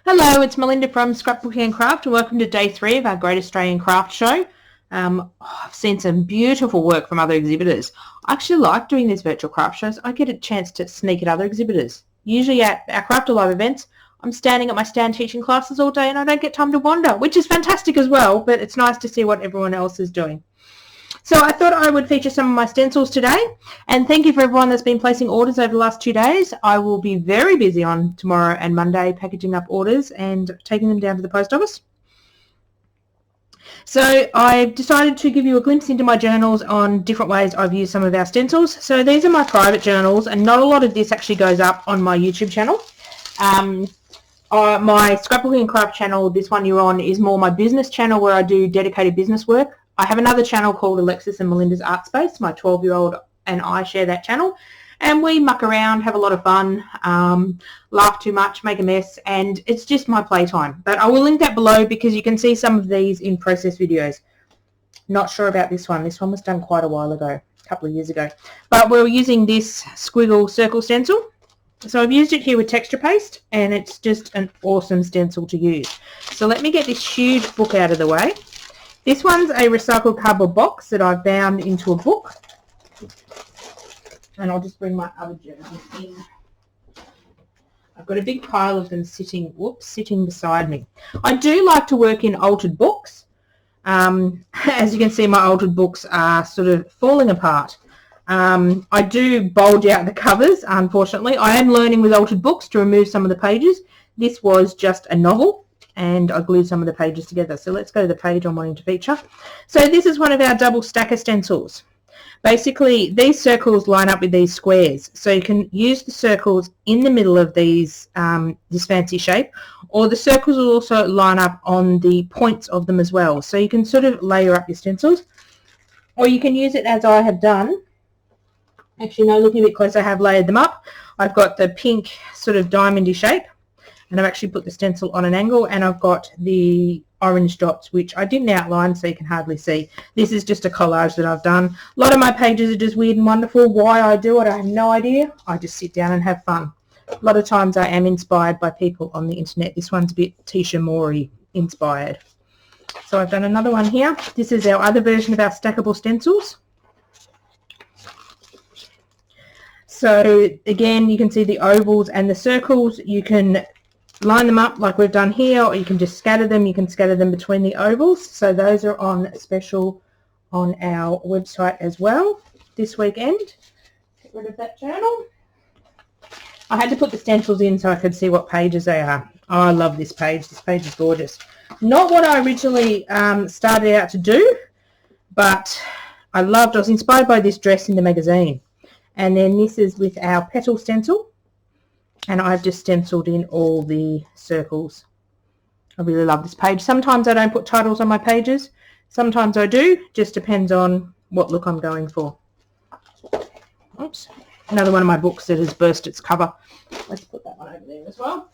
Hello, it's Melinda from Scrapbooking and Craft, and welcome to day 3 of our Great Australian Craft Show. I've seen some beautiful work from other exhibitors. I actually like doing these virtual craft shows. I get a chance to sneak at other exhibitors. Usually at our Craft Alive events, I'm standing at my stand teaching classes all day and I don't get time to wander, which is fantastic as well, but it's nice to see what everyone else is doing. So I thought I would feature some of my stencils today, and thank you for everyone that's been placing orders over the last 2 days. I will be very busy on tomorrow and Monday packaging up orders and taking them down to the post office. So I've decided to give you a glimpse into my journals on different ways I've used some of our stencils. So these are my private journals, and not a lot of this actually goes up on my YouTube channel. My Scrapbooking and Craft channel, this one you're on, is more my business channel where I do dedicated business work. I have another channel called Alexis and Melinda's Art Space. My 12-year-old and I share that channel, and we muck around, have a lot of fun, laugh too much, make a mess, and it's just my playtime. But I will link that below because you can see some of these in process videos. Not sure about this one. This one was done quite a while ago, a couple of years ago. But we're using this squiggle circle stencil. So I've used it here with texture paste, and it's just an awesome stencil to use. So let me get this huge book out of the way. This one's a recycled cardboard box that I've bound into a book. And I'll just bring my other journals in. I've got a big pile of them sitting beside me. I do like to work in altered books. As you can see, my altered books are sort of falling apart. I do bulge out the covers, unfortunately. I am learning with altered books to remove some of the pages. This was just a novel, and I glued some of the pages together. So let's go to the page I'm wanting to feature. So this is one of our double stacker stencils. Basically, these circles line up with these squares. So you can use the circles in the middle of these, this fancy shape, or the circles will also line up on the points of them as well. So you can sort of layer up your stencils, or you can use it as I have done. Actually, no, looking a bit closer, I have layered them up. I've got the pink sort of diamondy shape, and I've actually put the stencil on an angle, and I've got the orange dots, which I didn't outline so you can hardly see. This is just a collage that I've done. A lot of my pages are just weird and wonderful. Why I do it, I have no idea. I just sit down and have fun. A lot of times I am inspired by people on the internet. This one's a bit Tisha Mori inspired. So I've done another one here. This is our other version of our stackable stencils. So again, you can see the ovals and the circles. You can line them up like we've done here, or you can just scatter them. You can scatter them between the ovals. So those are on special on our website as well this weekend. Get rid of that journal. I had to put the stencils in so I could see what pages they are. Oh, I love this page. This page is gorgeous. Not what I originally started out to do, but I was inspired by this dress in the magazine. And then this is with our petal stencil, and I've just stenciled in all the circles. I really love this page. Sometimes I don't put titles on my pages. Sometimes I do. Just depends on what look I'm going for. Oops. Another one of my books that has burst its cover. Let's put that one over there as well.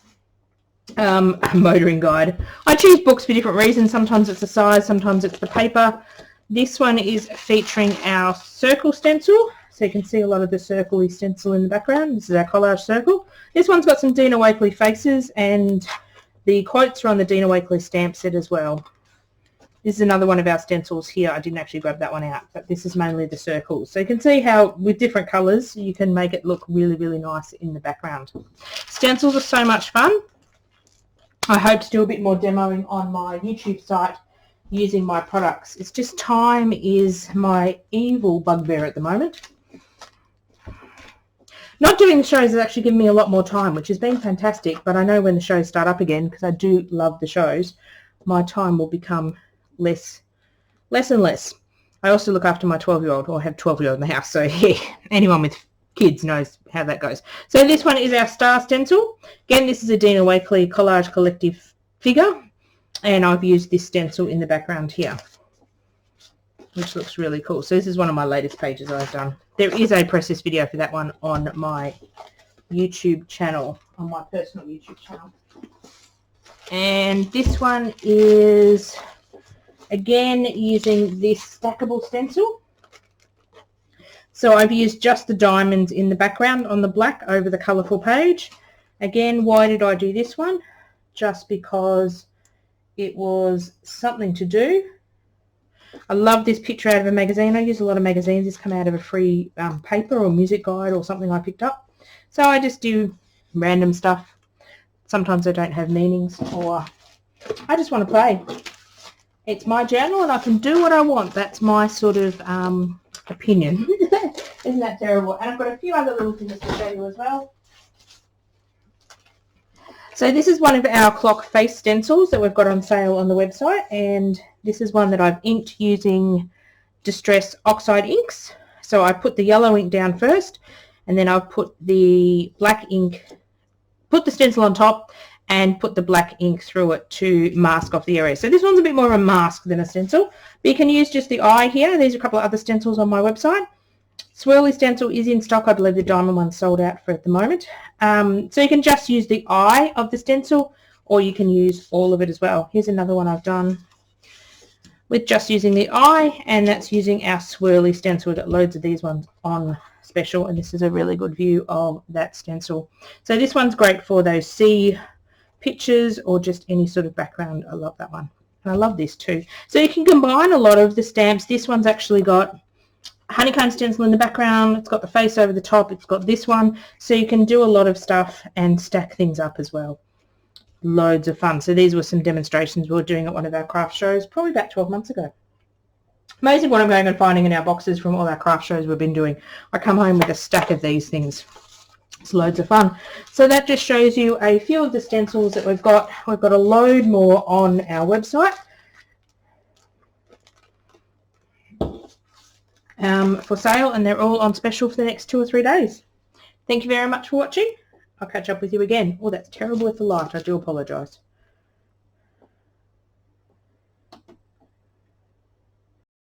A motoring guide. I choose books for different reasons. Sometimes it's the size, sometimes it's the paper. This one is featuring our circle stencil. So you can see a lot of the circle-y stencil in the background. This is our collage circle. This one's got some Dina Wakley faces, and the quotes are on the Dina Wakley stamp set as well. This is another one of our stencils here. I didn't actually grab that one out, but this is mainly the circles. So you can see how with different colours you can make it look really, really nice in the background. Stencils are so much fun. I hope to do a bit more demoing on my YouTube site using my products. It's just time is my evil bugbear at the moment. Not doing the shows has actually given me a lot more time, which has been fantastic, but I know when the shows start up again, because I do love the shows, my time will become less and less. I also look after my 12-year-old, or I have 12-year-old in the house, so yeah, anyone with kids knows how that goes. So this one is our star stencil. Again, this is a Dina Wakley Collage Collective figure, and I've used this stencil in the background here, which looks really cool. So this is one of my latest pages I've done. There is a process video for that one on my YouTube channel, on my personal YouTube channel. And this one is, again, using this stackable stencil. So I've used just the diamonds in the background on the black over the colourful page. Again, why did I do this one? just because it was something to do. I love this picture out of a magazine. I use a lot of magazines. This come out of a free paper or music guide or something I picked up. So I just do random stuff. Sometimes they don't have meanings, or I just want to play. It's my journal and I can do what I want. That's my sort of opinion. Isn't that terrible? And I've got a few other little things to show you as well. So this is one of our clock face stencils that we've got on sale on the website, and this is one that I've inked using Distress Oxide inks. So I put the yellow ink down first, and then I've put the black ink, put the stencil on top, and put the black ink through it to mask off the area. So this one's a bit more of a mask than a stencil, but you can use just the eye here. These are a couple of other stencils on my website. Swirly stencil is in stock. I believe the diamond one's sold out for at the moment. So you can just use the eye of the stencil, or you can use all of it as well. Here's another one I've done with just using the eye, and that's using our swirly stencil. We've got loads of these ones on special, and this is a really good view of that stencil. So this one's great for those sea pictures or just any sort of background. I love that one, and I love this too. So you can combine a lot of the stamps. This one's actually got honeycomb stencil in the background, it's got the face over the top, it's got this one, so you can do a lot of stuff and stack things up as well. Loads of fun. So these were some demonstrations we were doing at one of our craft shows probably about 12 months ago. Amazing what I'm going and finding in our boxes from all our craft shows we've been doing. I come home with a stack of these things. It's loads of fun. So that just shows you a few of the stencils that we've got. We've got a load more on our website. For sale, and they're all on special for the next 2 or 3 days. Thank you very much for watching. I'll catch up with you again. Oh, that's terrible with the light. I do apologise.